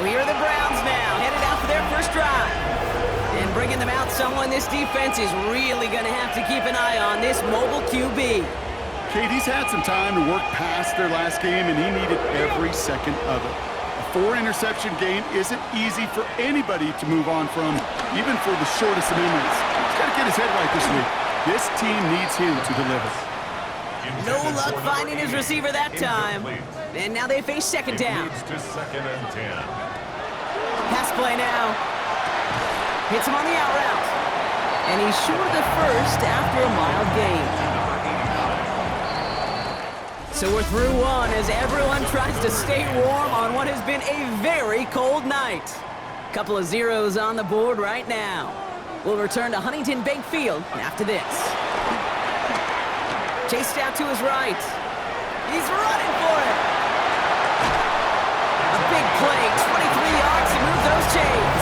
here are the Browns now, headed out for their first drive. And bringing them out, someone this defense is really going to have to keep an eye on, this mobile QB. Katie's had some time to work past their last game, and he needed every second of it. A 4-interception game isn't easy for anybody to move on from, even for the shortest of memories. He's got to get his head right this week. This team needs him to deliver. No luck finding his receiver that time. And now they face second down. Second and 10. Pass play now. Hits him on the out route. And he's short of the first after a mild gain. So we're through one as everyone tries to stay warm on what has been a very cold night. Couple of zeros on the board right now. We'll return to Huntington Bank Field after this. Chased out to his right. He's running for it. A big play, 23 yards to move those chains.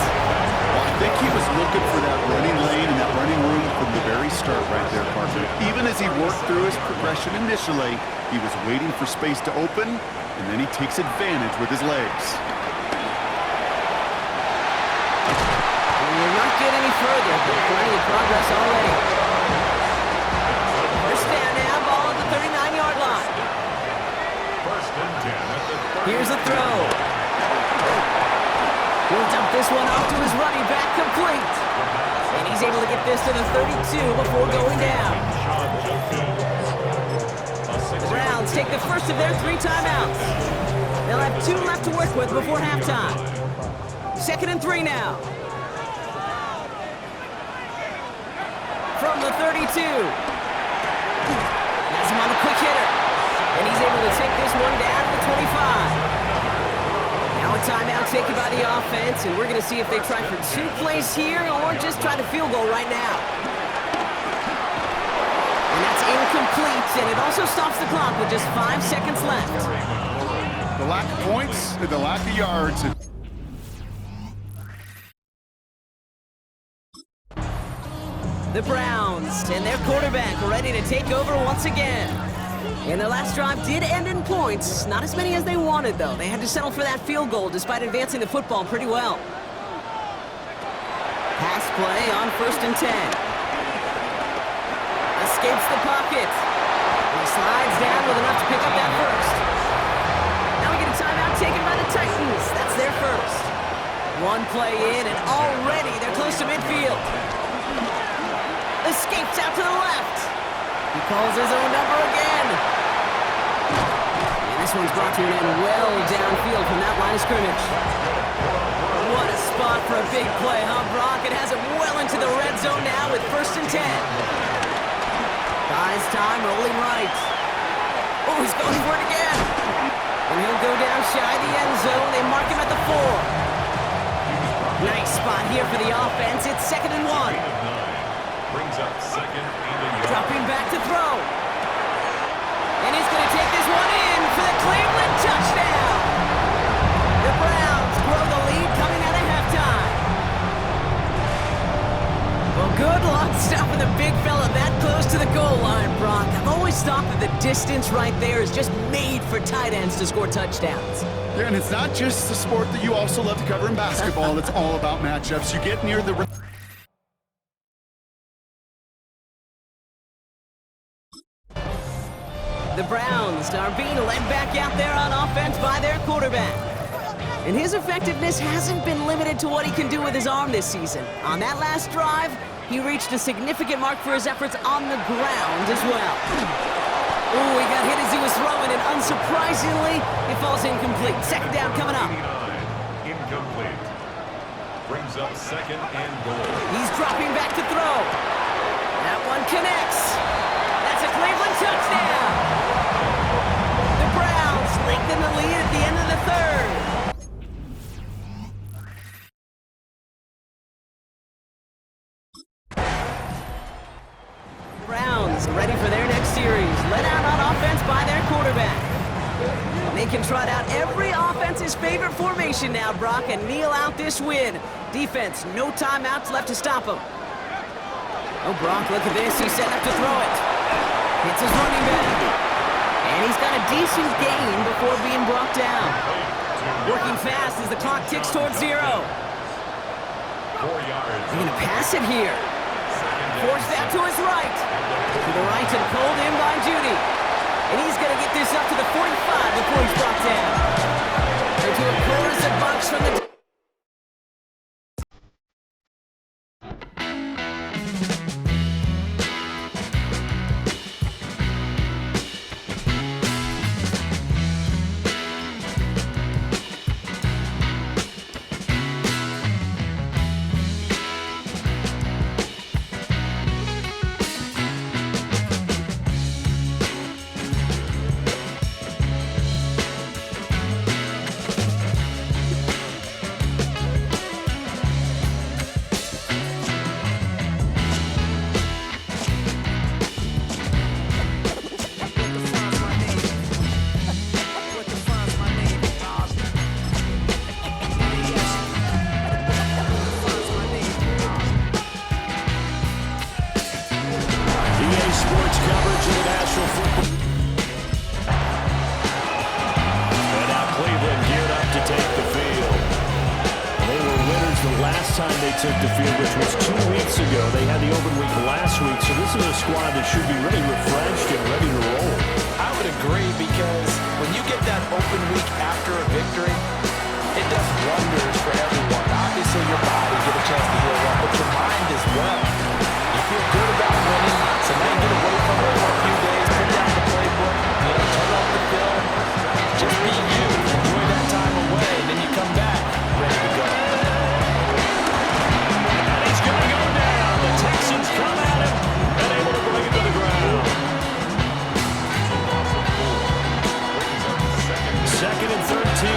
Well, I think he was looking for that running lane and that running room from the very start right there, Parker. Even as he worked through his progression initially, he was waiting for space to open, and then he takes advantage with his legs. We'll not get any further, but plenty of progress already. First down now, ball at the 39-yard line. First and 10 at the 30. Here's a throw. He'll dump this one off to his running back, complete. And he's able to get this to the 32 before going down. The Browns take the first of their 3 timeouts. They'll have 2 left to work with before halftime. Second and 3 now. From the 32. Has him on a quick hitter. And he's able to take this one down to the 25. Now a timeout taken by the offense, and we're going to see if they try for 2 plays here or just try the field goal right now. And that's incomplete, and it also stops the clock with just 5 seconds left. The lack of points and the lack of yards. The Browns and their quarterback ready to take over once again. And their last drive did end in points. Not as many as they wanted, though. They had to settle for that field goal despite advancing the football pretty well. Pass play on first and 10. Escapes the pocket. And he slides down with enough to pick up that first. Now we get a timeout taken by the Titans. That's their first. 1 play in, and already they're close to midfield. Escapes out to the left. He calls his own number again. And this one's brought to an end well downfield from that line of scrimmage. What a spot for a big play, huh, Brock? It has it well into the red zone now with first and 10. Buys time, rolling right. Oh, he's going for it again. And he'll go down shy of the end zone. They mark him at the 4. Nice spot here for the offense. It's second and 1. Brings up second and 11. Dropping back to throw. And he's going to take this one in for the Cleveland touchdown. The Browns grow the lead coming out of halftime. Well, good luck stopping the big fella that close to the goal line, Brock. I've always thought that the distance right there is just made for tight ends to score touchdowns. Yeah, and it's not just the sport that you also love to cover in basketball. It's all about matchups. You get near the... The Browns are being led back out there on offense by their quarterback. And his effectiveness hasn't been limited to what he can do with his arm this season. On that last drive, he reached a significant mark for his efforts on the ground as well. Ooh, he got hit as he was throwing, and unsurprisingly, it falls incomplete. Second down coming up. Incomplete. Brings up second and goal. He's dropping back to throw. That one connects. That's a Cleveland touchdown. The Browns lengthen the lead at the end of the third. Browns ready for their next series. Led out on offense by their quarterback. They can trot out every offense's favorite formation now, Brock, and kneel out this win. Defense, no timeouts left to stop them. Oh, Brock, look at this. He's set up to throw it. Hits his running back. And he's got a decent gain before being brought down. Working fast as the clock ticks towards 0. 4 yards. They're going to pass it here. Force that to his right. To the right and pulled in by Judy. And he's going to get this up to the 45 before he's brought down. Into a chorus of bunks from the... Sports coverage of the National Football. And now Cleveland geared up to take the field. They were winners the last time they took the field, which was 2 weeks ago. They had the open week last week, so this is a squad that should be really refreshed and ready to roll. I would agree, because when you get that open week after a victory, it does wonders for everyone. Obviously, your body get a chance to heal up, but your mind as well. You feel good about winning, so now you get away from it for a few days, put down the playbook, turn off the film, just be you, enjoy that time away, and then you come back ready to go. And he's going to go down. The Texans come at him and able to bring it to the ground. Second and 13.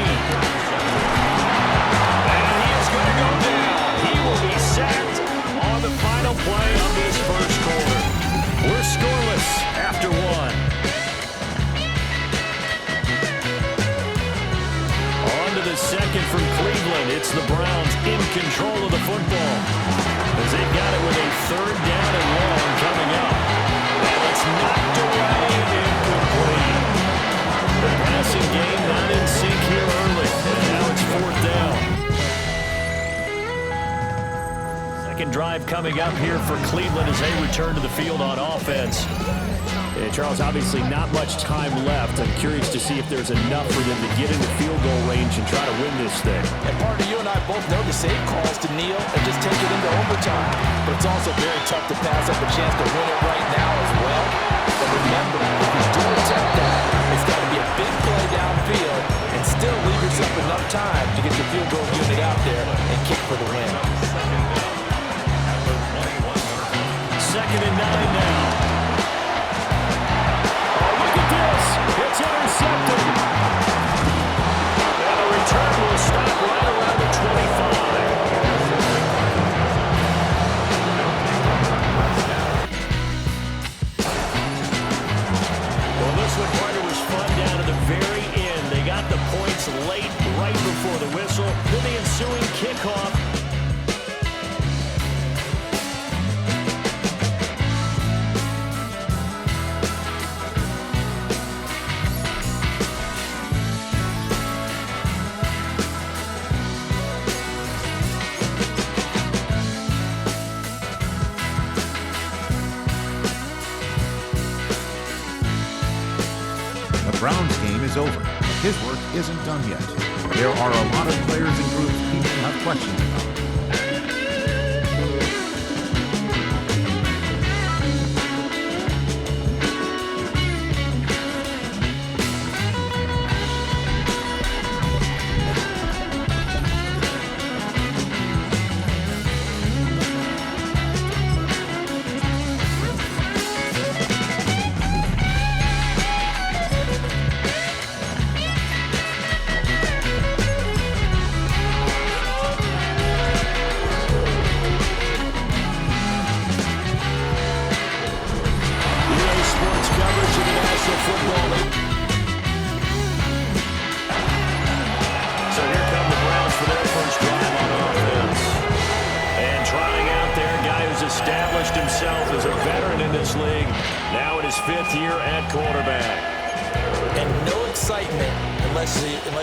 And he is going to go down. He will be sacked on the final play of this first quarter. We're scoreless after 1. On to the second from Cleveland. It's the Browns in control of the football, as they've got it with a 3rd down and long coming up. And it's knocked away, incomplete. The passing game not in sync here early, and now it's 4th down. Second drive coming up here for Cleveland as they return to the field on offense. And Charles, obviously not much time left. I'm curious to see if there's enough for them to get into field goal range and try to win this thing. And partner, you and I both know the safe calls to kneel and just take it into overtime. But it's also very tough to pass up a chance to win it right now as well. But remember, if you do attempt that, it's got to be a big play downfield and still leave yourself enough time to get your field goal unit out there and kick for the win. 2nd and 9 now. It's intercepted. And the return will stop right around the 25. Well, this one, partner, was fun down to the very end. They got the points late, right before the whistle. Then the ensuing kickoff. The Browns game is over, but his work isn't done yet. There are a lot of players and groups people have questions about. Established himself as a veteran in this league, now in his 5th year at quarterback. And no excitement unless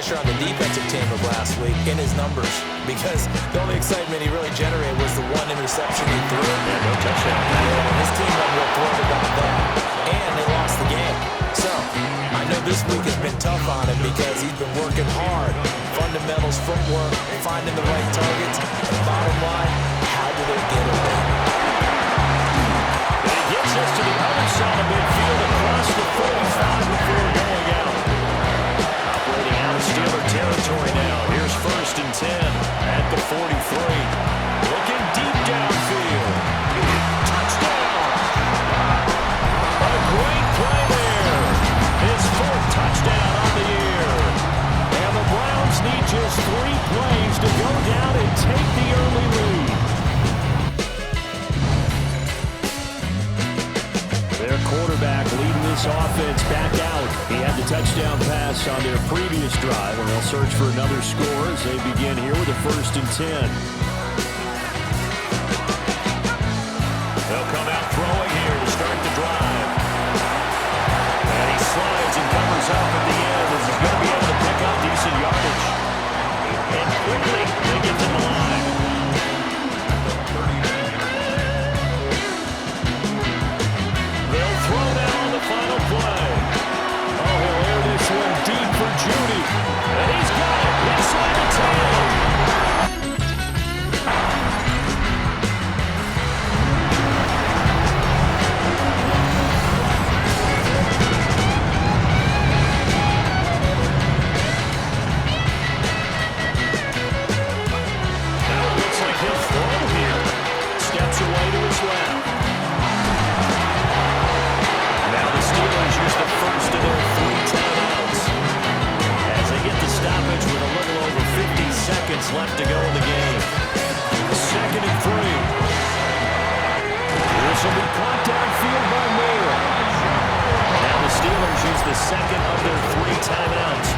you're on the defensive team of last week in his numbers, because the only excitement he really generated was the one interception he threw. Yeah, no touchdown. And his team got real thrilled about that, and they lost the game. So I know this week has been tough on him because he's been working hard. Fundamentals, footwork, finding the right targets. And bottom line, how do they get it done? And he gets us to the other side of midfield across the 45 before going out. Operating out of Steeler territory now. Here's 1st and 10 at the 43. Looking deep downfield. Touchdown! A great play there. His 4th touchdown on the year. And the Browns need just 3 plays to go down and take the early lead. Their quarterback leading this offense back out. He had the touchdown pass on their previous drive, and they'll search for another score as they begin here with a 1st and 10. They'll come out throwing here to start the drive. And he slides and covers up at the end as he's going to be able to pick up decent yardage. And quickly, they get to the line. They'll throw down on the final play. Oh, he'll air this one deep for Judy. And he's got it inside the 10. Left to go in the game. 2nd and 3. This will be caught downfield by Moore. Now the Steelers use the 2nd of their 3 timeouts.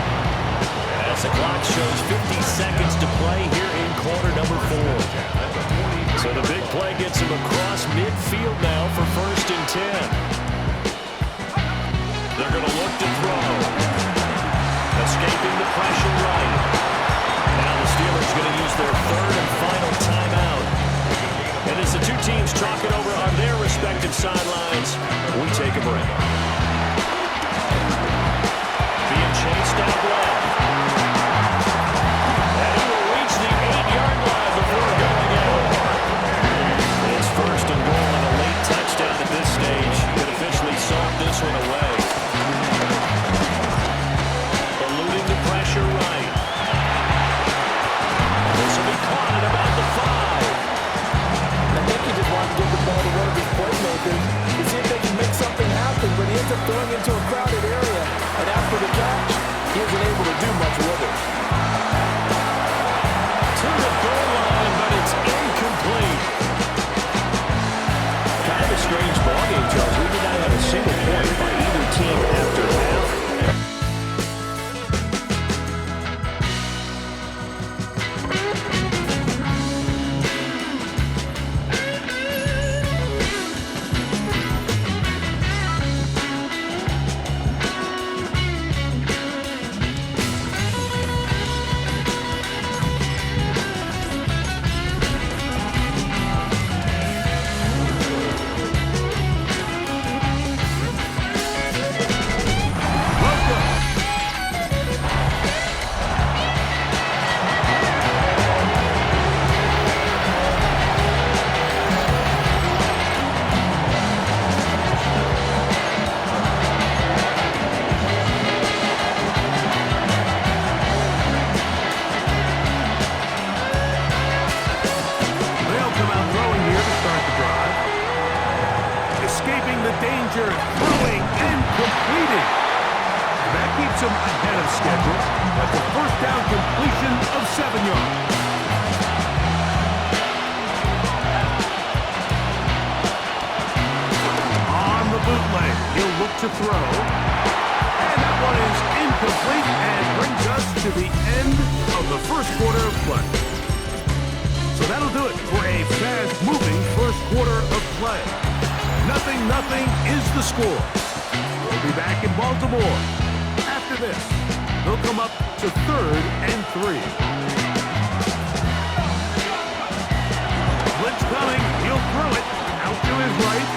As the clock shows 50 seconds to play here in quarter number 4. So the big play gets him across midfield now for 1st and 10. They're going to look to throw. Escaping the pressure right. Steelers going to use their 3rd and final timeout. And as the 2 teams talk it over on their respective sidelines, we take a break. Being chased out left. And he will reach the 8-yard line before going out. It's 1st and goal and a late touchdown at this stage. He could officially sock this one away. Eluding the pressure right. Caught at about the 5. I think he just wanted to get the ball to one of his playmakers to see if they can make something happen, but he ends up throwing into a crowded area, and after the catch, he isn't able to do much with it. To the goal line, but it's incomplete. Kind of a strange ballgame, Charles. We did not have a single point by either team after half. To throw. And that one is incomplete and brings us to the end of the 1st quarter of play. So that'll do it for a fast-moving 1st quarter of play. 0-0 is the score. We'll be back in Baltimore after this, they'll come up to 3rd and 3. Blitz coming. He'll throw it out to his right.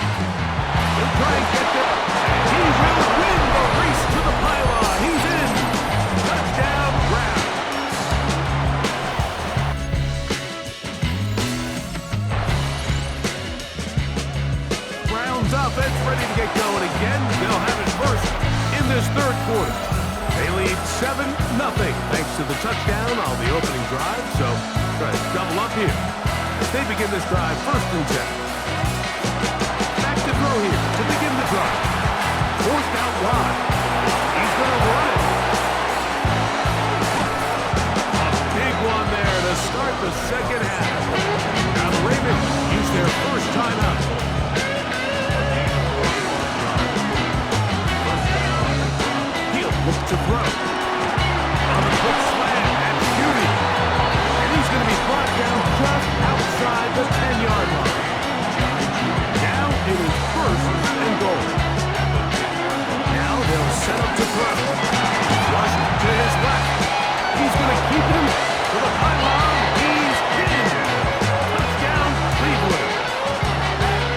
He'll try and get there. And he will win the race to the pylon. He's in. Touchdown, Browns. Browns offense ready to get going again. They'll have it first in this 3rd quarter. They lead 7-0 thanks to the touchdown on the opening drive. So try to double up here. They begin this drive 1st and 10. Back to throw here to begin the drive. Forced out wide. He's going to run it. A big one there to start the 2nd half. Now the Ravens use their first timeout. He'll look to throw. On the quick slam and beauty. And he's going to be brought down just outside the 10-yard line. Now it is 1st and goal. Now they'll set up to throw. Rush to his left. He's going to keep him to the pylon. He's in. Touchdown, Cleveland.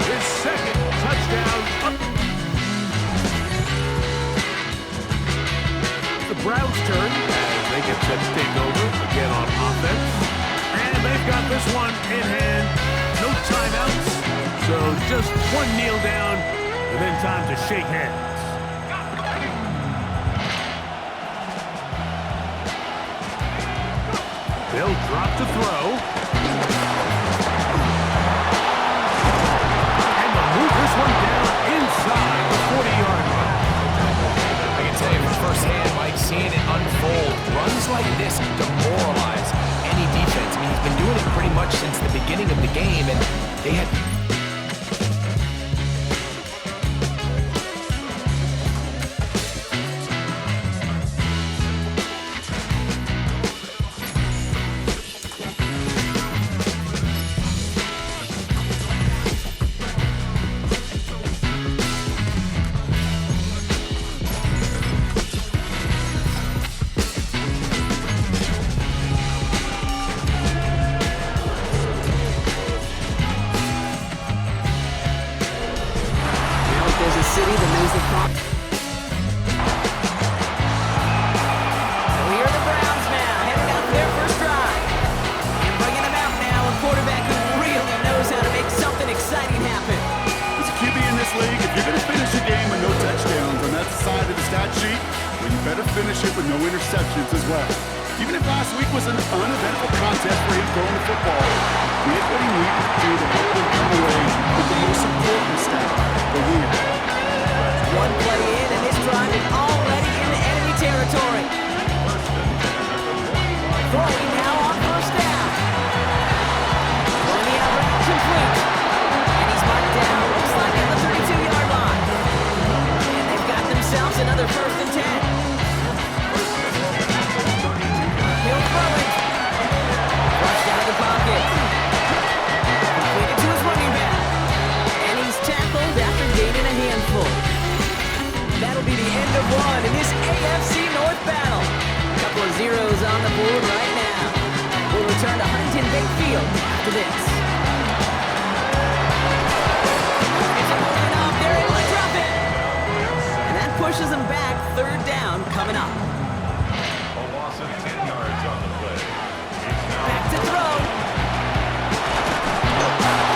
His 2nd touchdown. The Browns' turn as they get set to take over again on offense. And they've got this one in hand. No timeouts. So just one kneel down and then time to shake hands. They'll drop to throw. And they'll move this one down inside the 40-yard line. I can tell you from firsthand, Mike, seeing it unfold, runs like this demoralize any defense. I mean, he's been doing it pretty much since the beginning of the game, and they had... City that knows the clock. So here are the Browns now, heading out for their first drive. And bringing them out now, a quarterback who really knows how to make something exciting happen. As a QB in this league, if you're going to finish a game with no touchdowns on that side of the stat sheet, well, you better finish it with no interceptions as well. Even if last week was an uneventful contest for him throwing the football, he did what he needed to do to help them come away with the most important stat, the win. One play in, and this drive is already into enemy territory. Throwing now on 1st down. Throwing the out route complete. And he's marked down, looks like at the 32-yard line. And they've got themselves another 1st and 10. He'll throw it. Rushed out of the pocket. Completed to his running back. And he's tackled after gaining a handful. That'll be the end of one in this AFC North battle. A couple of zeros on the board right now. We'll return to Huntington Bank Field after this. It's holding up. They're able to drop it. And that pushes them back. 3rd down coming up. A loss of 10 yards on the play. It's now Back to throw.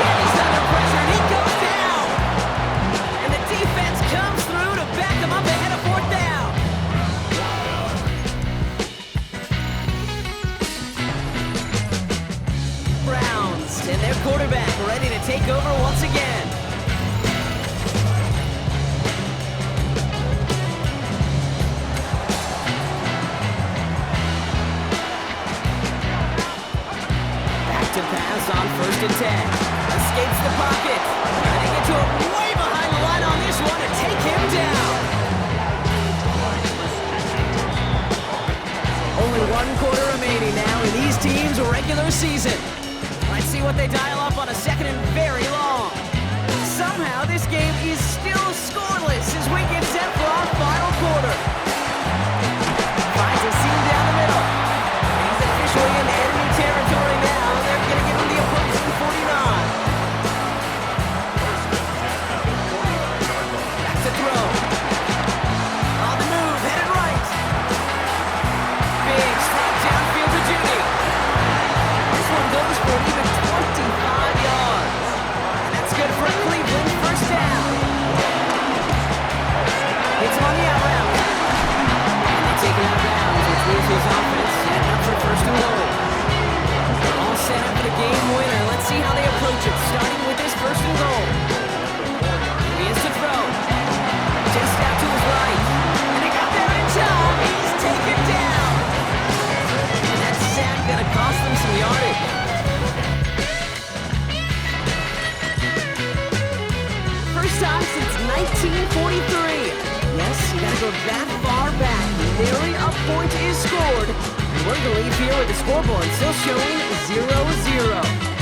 And he's under pressure, and he goes down. And the defense comes through to back him up ahead of 4th down. Browns and their quarterback ready to take over once again. Back to pass on 1st and 10. Escapes the pocket. And they get to him way behind the line on this one to take him down. Only 1 quarter remaining now in these teams' regular season. Let's see what they dial up on a 2nd and very long. Somehow this game is still scoreless as we get set for our final quarter. point is scored. And we're going to leave here with the scoreboard still showing 0-0.